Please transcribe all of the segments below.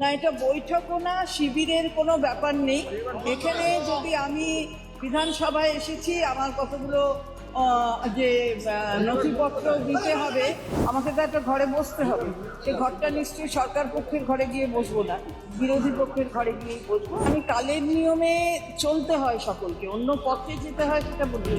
না, এটা বৈঠকও না, শিবিরের কোনো ব্যাপার নেই। এখানে যদি আমি বিধানসভায় এসেছি, আমার কতগুলো যে নথিপত্র দিতে হবে, আমাকে তো একটা ঘরে বসতে হবে। সেই ঘরটা নিশ্চয়ই সরকার পক্ষের ঘরে গিয়ে বসবো না, বিরোধী পক্ষের ঘরে গিয়েই বসবো। আমি কালের নিয়মে চলতে হয় সকলকে, অন্য পথে যেতে হয় সেটা বলতে।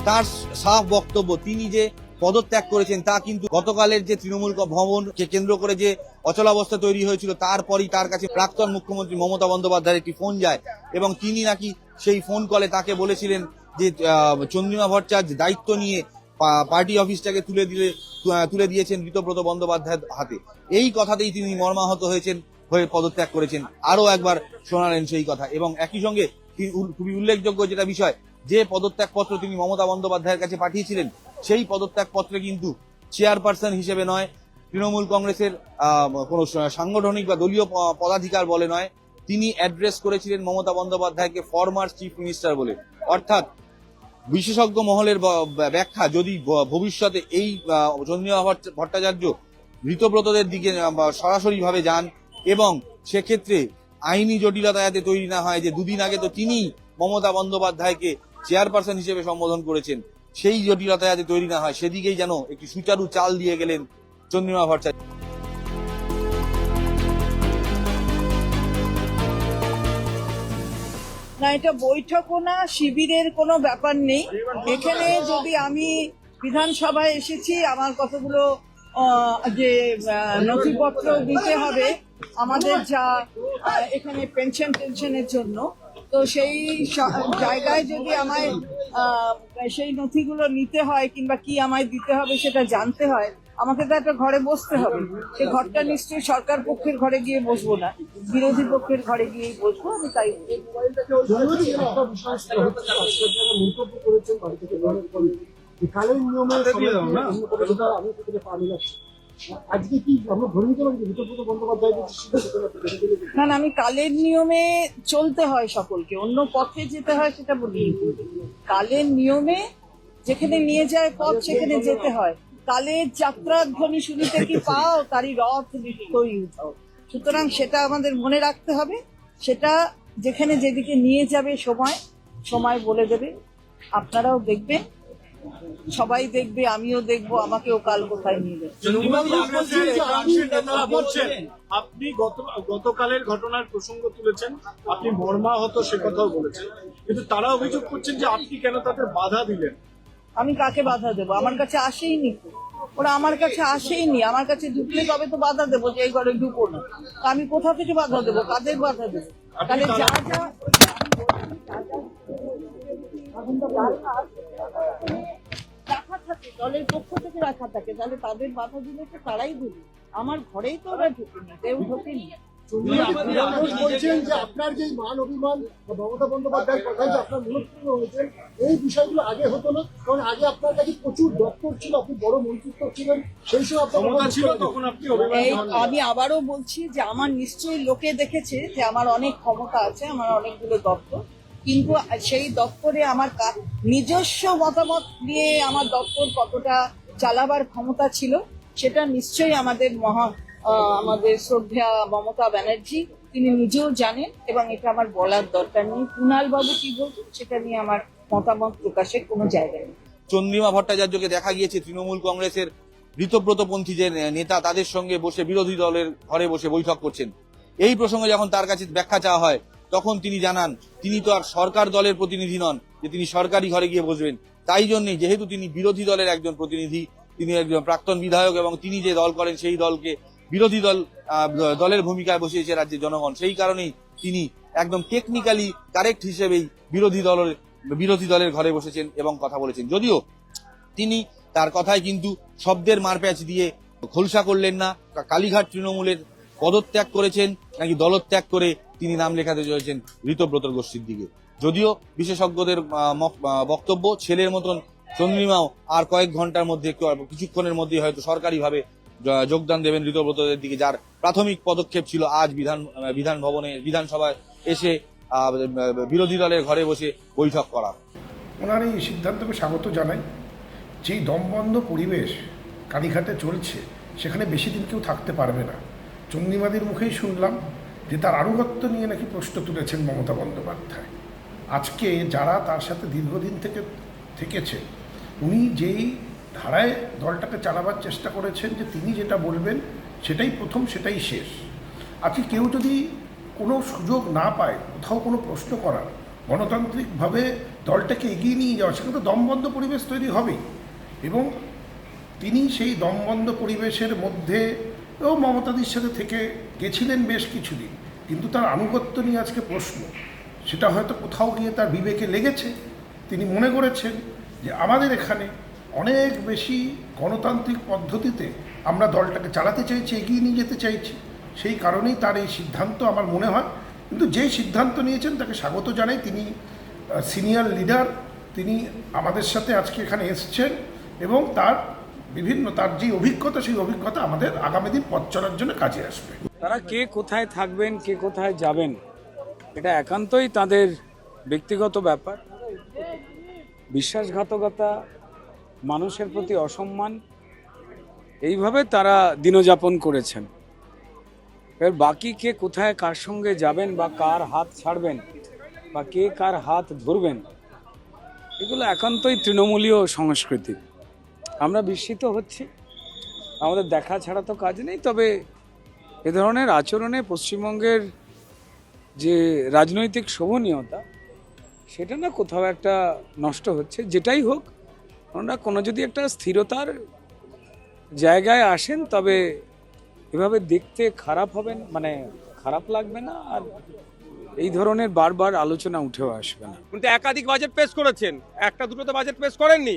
তার সাফ বক্তব্য, তিনি যে পদত্যাগ করেছেন তা কিন্তু গতকালের যে তৃণমূল ভবনকে কেন্দ্র করে যে অচলাবস্থা তৈরি হয়েছিল তারপরই তার কাছে প্রাক্তন মুখ্যমন্ত্রী মমতা বন্দ্যোপাধ্যায়ের একটি ফোন যায় এবং তিনি নাকি সেই ফোন কলে তাকে বলেছিলেন যে চন্দ্রিমা ভট্টাচার্য দায়িত্ব নিয়ে পার্টি অফিসটাকে তুলে দিয়েছেন ঋতব্রত বন্দ্যোপাধ্যায়ের হাতে। এই কথাতেই তিনি মর্মাহত হয়ে পদত্যাগ করেছেন। আরো একবার শোনালেন সেই কথা এবং একই সঙ্গে খুবই উল্লেখযোগ্য যেটা বিষয়, যে পদত্যাগ পত্র তিনি মমতা বন্দ্যোপাধ্যায়ের কাছে পাঠিয়েছিলেন সেই পদত্যাগ পত্রে কিন্তু চেয়ারপারসন হিসেবে নয়, তৃণমূল কংগ্রেসের কোন সাংগঠনিক বা দলীয় পদাধিকার বলে নয়, তিনি অ্যাড্রেস করেছিলেন মমতা বন্দ্যোপাধ্যায়কে ফরমার চিফ মিনিস্টার বলে। অর্থাৎ বিশেষজ্ঞ মহলের ব্যাখ্যা, যদি ভবিষ্যতে এই চন্দ্রিমা ভট্টাচার্য ঋতব্রতদের দিকে সরাসরি ভাবে যান এবং সেক্ষেত্রে আইনি জটিলতা যাতে তৈরি না হয়, যে দুদিন আগে তো তিনি মমতা বন্দ্যোপাধ্যায়কে চেয়ারপারসন হিসেবে সম্বোধন করেছেন, সেই জটিলতা যাতে তৈরি না হয় সেদিকেই যেন একটি সুচারু চাল দিয়ে গেলেন চন্দ্রিমা ভট্টাচার্য। না, এটা বৈঠকও না, শিবিরের কোনো ব্যাপার নেই। এখানে যদি আমি বিধানসভায় এসেছি, আমার কতগুলো যে নথিপত্র দিতে হবে আমাদের, যা এখানে পেনশনের জন্য, তো সেই জায়গায় যদি আমায় সেই নথিগুলো নিতে হয় কিংবা কি আমায় দিতে হবে সেটা জানতে হয়, আমাকে তো একটা ঘরে বসতে হবে। সেই ঘরটা নিশ্চয়ই সরকার পক্ষের ঘরে গিয়ে বসবো না, বিরোধী পক্ষের ঘরে গিয়েই বসবো। আমি তাই কালের নিয়মে আজকে কি আমরা ধরে নিতে পারি ঋতব্রত বন্দ্যোপাধ্যায়? না, আমি কালের নিয়মে চলতে হয় সকলকে, অন্য পথে যেতে হয় সেটা বলি। কালের নিয়মে যেখানে নিয়ে যায় পথ সেখানে যেতে হয়। কালের যাত্রার ধ্বনি শুনিতে কি পাও, তারই রথ নিত্যই উঠাও। সুতরাং সেটা আমাদের মনে রাখতে হবে। সেটা যেখানে যেদিকে নিয়ে যাবে সময় বলে দেবে। আপনারাও দেখবেন, সবাই দেখবে, আমিও দেখবো, আমাকেও কাল কোথায় নিয়ে যাবে। আপনি গতকালের ঘটনার প্রসঙ্গ তুলেছেন, আপনি মর্মাহত সে কথাও বলেছেন, কিন্তু তারা অভিযোগ করছেন যে আপনি কেন তাদের বাধা দিলেন। আমি কাকে বাধা দেবো? আমার কাছে আসেইনি তো, ওরা আমার কাছে আসেইনি। আমার কাছে ঢুকলে তবে তো বাধা দেবো যে এই ঘরে ঢুকো না। আমি কোথা থেকে বাধা দেবো? কাদের বাধা দেবো? তাহলে যা রাখা থাকে, দলের পক্ষ থেকে রাখা থাকে, তাহলে তাদের বাধা দিলে তো তারাই দিবে। আমার ঘরেই তো ওরা ঢুকেনি, কেউ ঢোকেনি। বলছেন যে আপনার যে মান অভিমান মমতা বন্দ্যোপাধ্যায়ের কথায় যে আপনার মূল্যপূর্ণ হয়েছে, এই বিষয়গুলো আগে হতো না, কারণ আগে আপনার কাছে প্রচুর দপ্তর ছিল, আপনি বড় মন্ত্রিত্ব ছিলেন, সেই সময় আপনার ছিল, তখন আপনি আমি আবারও বলছি যে আমার নিশ্চয়ই লোকে দেখেছে যে আমার অনেক ক্ষমতা আছে, আমার অনেকগুলো দপ্তর, কিন্তু সেই দপ্তরে আমার নিজস্ব মতামত নিয়ে আমার দপ্তর কতটা চালাবার ক্ষমতা ছিল সেটা নিশ্চয়ই আমাদের শ্রদ্ধা মমতা ব্যানার্জি তিনি নিজেও জানেন, এবং এটা আমার বলার দরকার নেই। কুণাল বাবু কি বলছেন সেটা নিয়ে আমার মতামত প্রকাশের কোনো জায়গা নেই। চন্দ্রিমা ভট্টাচার্যকে দেখা গিয়েছে তৃণমূল কংগ্রেসের ঋতব্রতপন্থী যে নেতা তাদের সঙ্গে বসে বিরোধী দলের ঘরে বসে বৈঠক করছেন। এই প্রসঙ্গে যখন তার কাছে ব্যাখ্যা চাওয়া হয় তখন তিনি জানান তিনি তো আর সরকার দলের প্রতিনিধি নন যে তিনি সরকারি ঘরে গিয়ে বসবেন। তাই জন্যই যেহেতু তিনি বিরোধী দলের একজন প্রতিনিধি, তিনি একজন প্রাক্তন বিধায়ক এবং তিনি যে দল করেন সেই দলকে বিরোধী দলের ভূমিকায় বসিয়েছে রাজ্যের জনগণ, সেই কারণেই তিনি একদম টেকনিক্যালি কারেক্ট হিসেবেই বিরোধী দলের ঘরে বসেছেন এবং কথা বলেছেন। যদিও তিনি তার কথায় কিন্তু শব্দের মারপ্যাচ দিয়ে খোলসা করলেন না কালীঘাট তৃণমূলের পদত্যাগ করেছেন নাকি দলত্যাগ করে তিনি নাম লেখাতে চলেছেন ঋতব্রত গোষ্ঠীর দিকে। যদিও বিশেষজ্ঞদের বক্তব্য, ছেলের মতন চন্দ্রিমাও আর কয়েক ঘন্টার মধ্যে, কিছুক্ষণের মধ্যে হয়তো সরকারিভাবে যোগদান দেবেন ঋতব্রতদের দিকে, যার প্রাথমিক পদক্ষেপ ছিল আজ বিধানসভায় এসে বিরোধী দলের ঘরে বসে বৈঠক করা। ওনার এই সিদ্ধান্তকে স্বাগত জানাই। যেই দমবন্ধ পরিবেশ কালীঘাটে চলছে সেখানে বেশি দিন কেউ থাকতে পারবে না। চন্দ্রিমাদির মুখেই শুনলাম যে তার আনুগত্য নিয়ে নাকি প্রশ্ন তুলেছেন মমতা বন্দ্যোপাধ্যায়। আজকে যারা তার সাথে দীর্ঘদিন থেকেছে উনি যেই ধারায় দলটাকে চালাবার চেষ্টা করেছেন যে তিনি যেটা বলবেন সেটাই প্রথম সেটাই শেষ। আজকে কেউ যদি কোনো সুযোগ না পায় কোথাও কোনো প্রশ্ন করার, গণতান্ত্রিকভাবে দলটাকে এগিয়ে নিয়ে যাওয়া, সেখানে তো দমবন্ধ পরিবেশ তৈরি হবেই। এবং তিনি সেই দমবন্ধ পরিবেশের মধ্যে মমতাদির সাথে থেকে গেছিলেন বেশ কিছুদিন, কিন্তু তার আনুগত্য নিয়ে আজকে প্রশ্ন। সেটা হয়তো কোথাও গিয়ে তার বিবেকে লেগেছে। তিনি মনে করেছেন যে আমাদের এখানে অনেক বেশি গণতান্ত্রিক পদ্ধতিতে আমরা দলটাকে চালাতে চাইছি, এগিয়ে নিয়ে যেতে চাইছি। সেই কারণেই তার এই সিদ্ধান্ত আমার মনে হয়। কিন্তু যেই সিদ্ধান্ত নিয়েছেন তাকে স্বাগত জানাই। তিনি সিনিয়র লিডার, তিনি আমাদের সাথে আজকে এখানে এসছেন এবং তার যে অভিজ্ঞতা সেই অভিজ্ঞতা আমাদের আগামী দিন পথ চলার জন্য কাজে আসবে। তারা কে কোথায় থাকবেন, কে কোথায় যাবেন, এটা একান্তই তাদের ব্যক্তিগত ব্যাপার। বিশ্বাসঘাতকতা, মানুষের প্রতি অসম্মান, এইভাবে তারা দিনযাপন করেছেন। এর বাকি কে কোথায় কার সঙ্গে যাবেন বা কার হাত ছাড়বেন বা কে কার হাত ধরবেন, এগুলো একান্তই তৃণমূলীয় সংস্কৃতি। আমরা বিস্মিত হচ্ছি, আমাদের দেখা ছাড়া তো কাজ নেই। তবে এ ধরনের আচরণে পশ্চিমবঙ্গের যে রাজনৈতিক শোভনীয়তা সেটা না কোথাও একটা নষ্ট হচ্ছে। যেটাই হোক, আমরা কোনো যদি একটা স্থিরতার জায়গায় আসেন তবে এভাবে দেখতে খারাপ হবেন, মানে খারাপ লাগবে না, আর এই ধরনের বারবার আলোচনা উঠেও আসবে না। কিন্তু একাধিক বাজেট পেশ করেছেন, একটা দুটোতে বাজেট পেশ করেননি,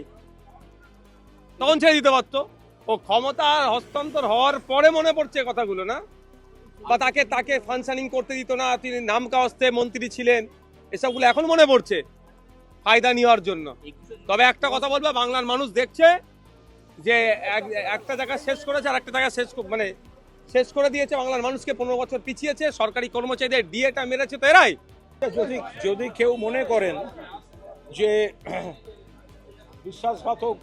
তখন ছেড়ে দিতে পারতো। ও ক্ষমতা হস্তান্তর হওয়ার পরে মনে পড়ছে কথাগুলো, না? বা তাকে ফাংশনিং করতে দিত না, তিনি নাম কাওয়াস্তে মন্ত্রী ছিলেন, এসবগুলো এখন মনে পড়ছে ফায়দা নেওয়ার জন্য। তবে একটা কথা বলবো, বাংলার মানুষ দেখছে যে একটা জায়গা শেষ করেছে আর একটা জায়গা শেষ করে দিয়েছে। বাংলার মানুষকে 15 বছর পিছিয়েছে, সরকারি কর্মচারীদের ডিএটা মেরেছে তো এরাই। যদি কেউ মনে করেন যে বিশ্বাসঘাতক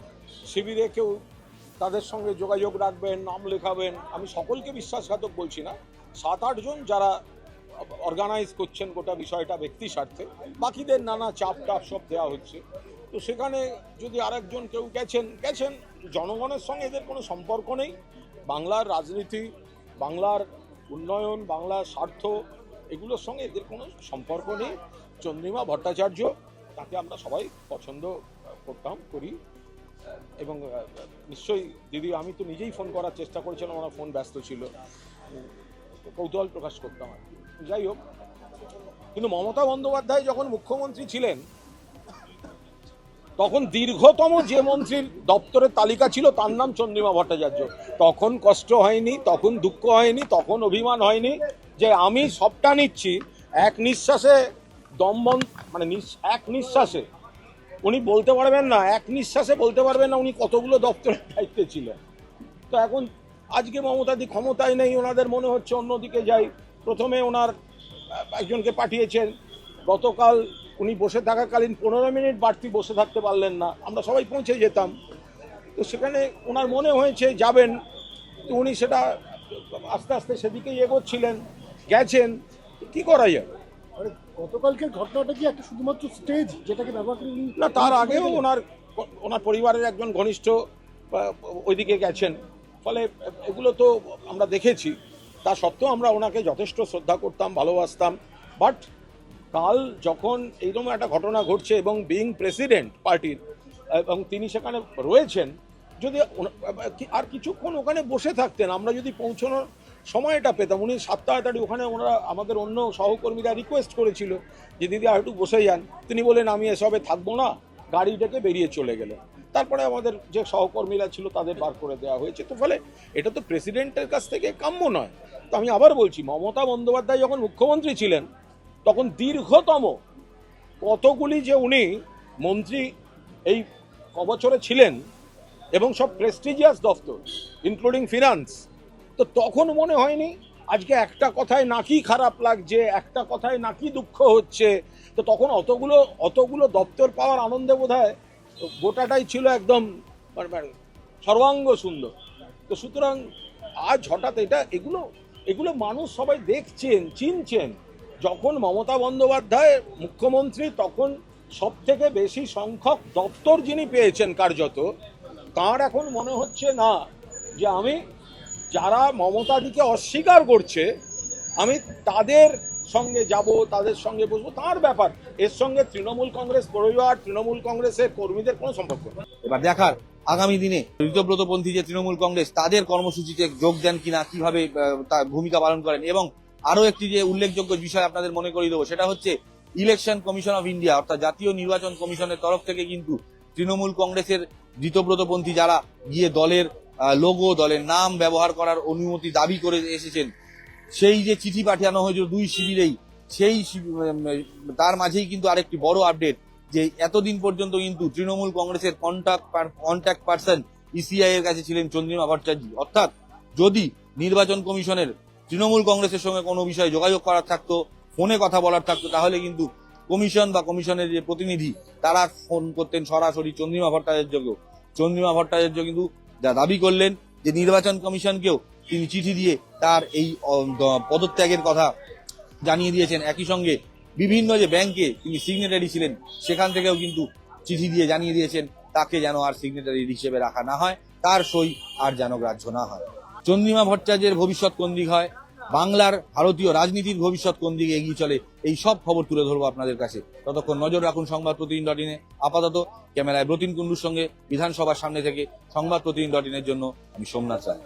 শিবিরে কেউ তাদের সঙ্গে যোগাযোগ রাখবেন, নাম লেখাবেন, আমি সকলকে বিশ্বাসঘাতক বলছি না। 7-8 জন যারা অর্গানাইজ করছেন গোটা বিষয়টা ব্যক্তি স্বার্থে, বাকিদের নানা চাপ সব দেওয়া হচ্ছে। তো সেখানে যদি আরেকজন কেউ গেছেন, জনগণের সঙ্গে এদের কোনো সম্পর্ক নেই। বাংলার রাজনীতি, বাংলার উন্নয়ন, বাংলার স্বার্থ, এগুলোর সঙ্গে এদের কোনো সম্পর্ক নেই। চন্দ্রিমা ভট্টাচার্য, তাকে আমরা সবাই পছন্দ করি এবং নিশ্চয়ই দিদি, আমি তো নিজেই ফোন করার চেষ্টা করেছিলাম, আমার ফোন ব্যস্ত ছিল, কৌতূহল প্রকাশ করতাম আর কি। যাই হোক, কিন্তু মমতা বন্দ্যোপাধ্যায় যখন মুখ্যমন্ত্রী ছিলেন তখন দীর্ঘতম যে মন্ত্রীর দপ্তরের তালিকা ছিল তার নাম চন্দ্রিমা ভট্টাচার্য। তখন কষ্ট হয়নি, তখন দুঃখ হয়নি, তখন অভিমান হয়নি যে আমি সবটা নিচ্ছি। এক নিঃশ্বাসে এক নিঃশ্বাসে উনি বলতে পারবেন না, উনি কতগুলো দপ্তরের দায়িত্বে ছিলেন। তো এখন আজকে মমতাদি ক্ষমতায় নেই, ওনাদের মনে হচ্ছে অন্যদিকে যাই। প্রথমে ওনার একজনকে পাঠিয়েছেন, গতকাল উনি বসে থাকাকালীন 15 মিনিট বাড়তি বসে থাকতে পারলেন না, আমরা সবাই পৌঁছে যেতাম। তো সেখানে ওনার মনে হয়েছে যাবেন, তো উনি সেটা আস্তে আস্তে সেদিকেই এগোচ্ছিলেন, গেছেন। কি করা যায়? গতকালকের ঘটনাটা কি একটা শুধুমাত্র স্টেজ যেটাকে ব্যবহার করে না, তার আগেও ওনার পরিবারের একজন ঘনিষ্ঠ ওইদিকে গেছেন। ফলে এগুলো তো আমরা দেখেছি। তা সত্ত্বেও আমরা ওনাকে যথেষ্ট শ্রদ্ধা করতাম, ভালোবাসতাম। বাট কাল যখন এইরকম একটা ঘটনা ঘটছে এবং বিইং প্রেসিডেন্ট পার্টির এবং তিনি সেখানে রয়েছেন, যদি আর কিছুক্ষণ ওখানে বসে থাকতেন, আমরা যদি পৌঁছানোর সময়টা পেতাম। উনি 7 তাড়াতাড়ি ওখানে, ওনারা আমাদের অন্য সহকর্মীরা রিকোয়েস্ট করেছিল যে দিদি আর একটু বসে যান, তিনি বলেন আমি এসবে থাকবো না, গাড়ি ডেকে বেরিয়ে চলে গেলেন। তারপরে আমাদের যে সহকর্মীরা ছিল তাদের বার করে দেওয়া হয়েছে। তো ফলে এটা তো প্রেসিডেন্টের কাছ থেকে কাম্য নয়। তো আমি আবার বলছি, মমতা বন্দ্যোপাধ্যায় যখন মুখ্যমন্ত্রী ছিলেন তখন দীর্ঘতম কতগুলি যে উনি মন্ত্রী এই কবছরে ছিলেন এবং সব প্রেস্টিজিয়াস দফতর ইনক্লুডিং ফিনান্স, তো তখন মনে হয়নি আজকে একটা কথায় নাকি খারাপ লাগছে, একটা কথায় নাকি দুঃখ হচ্ছে, তো তখন অতগুলো দপ্তর পাওয়ার আনন্দে বোধহয় গোটাটাই ছিল একদম মানে সর্বাঙ্গ সুন্দর। তো সুতরাং আজ হঠাৎ এগুলো মানুষ সবাই দেখছেন, চিনছেন। যখন মমতা বন্দ্যোপাধ্যায় মুখ্যমন্ত্রী তখন সব থেকে বেশি সংখ্যক দপ্তর যিনি পেয়েছেন কার্যত, তার এখন মনে হচ্ছে না যে আমি যারা মমতাদিকে অস্বীকার করছে আমি তাদের সঙ্গে যাব, তাদের সঙ্গে বসবো, তার ব্যাপার। এর সঙ্গে তৃণমূল কংগ্রেস পরিবার, তৃণমূল কংগ্রেসের কর্মীদের কোনো সম্পর্ক নেই। এবার দেখার আগামী দিনে ঋতব্রতপন্থী যে তৃণমূল কংগ্রেস তাদের কর্মসূচিতে যোগ দেন কিনা, কিভাবে তার ভূমিকা পালন করেন। এবং আরো একটি যে উল্লেখযোগ্য বিষয় আপনাদের মনে করিয়ে দেবো, সেটা হচ্ছে ইলেকশন কমিশন অফ ইন্ডিয়া অর্থাৎ জাতীয় নির্বাচন কমিশনের তরফ থেকে কিন্তু তৃণমূল কংগ্রেসের ঋতব্রতপন্থী যারা গিয়ে দলের লোগো, দলের নাম ব্যবহার করার অনুমতি দাবি করে এসেছেন, সেই যে চিঠি পাঠানো হয়েছিল দুই শিবিরেই, তার মাঝেই কিন্তু আরেকটি বড় আপডেট যে এতদিন পর্যন্ত কিন্তু তৃণমূল কংগ্রেসের কন্ট্যাক্ট পার্সন ইসিআই এর কাছে ছিলেন চন্দ্রিমা ভট্টাচার্য। অর্থাৎ যদি নির্বাচন কমিশনের তৃণমূল কংগ্রেসের সঙ্গে কোনো বিষয়ে যোগাযোগ করার থাকতো, ফোনে কথা বলার থাকতো, তাহলে কিন্তু কমিশন বা কমিশনের যে প্রতিনিধি তারা ফোন করতেন সরাসরি চন্দ্রিমা ভট্টাচার্যকেও। চন্দ্রিমা ভট্টাচার্য কিন্তু যা দাবি করলেন যে নির্বাচন কমিশনকেও তিনি চিঠি দিয়ে তার এই পদত্যাগের কথা জানিয়ে দিয়েছেন। একই সঙ্গে বিভিন্ন যে ব্যাংকে তিনি সিগনেটারি ছিলেন সেখান থেকেও কিন্তু চিঠি দিয়ে জানিয়ে দিয়েছেন তাকে যেন আর সিগনেটারি হিসেবে রাখা না হয়, তার সই আর যেন গ্রাহ্য না হয়। চন্দ্রিমা ভট্টাচার্যের ভবিষ্যৎ কোন দিক হয়, বাংলার ভারতীয় রাজনীতির ভবিষ্যৎ কোন দিকে এগিয়ে চলে, এই সব খবর তুলে ধরবো আপনাদের কাছে। ততক্ষণ নজর রাখুন সংবাদপ্রতিদিন.in-এ। আপাতত ক্যামেরায় ব্রতিন কুন্ডুর সঙ্গে বিধানসভার সামনে থেকে সংবাদপ্রতিদিন.in-এর জন্য আমি সোমনাথ রায়।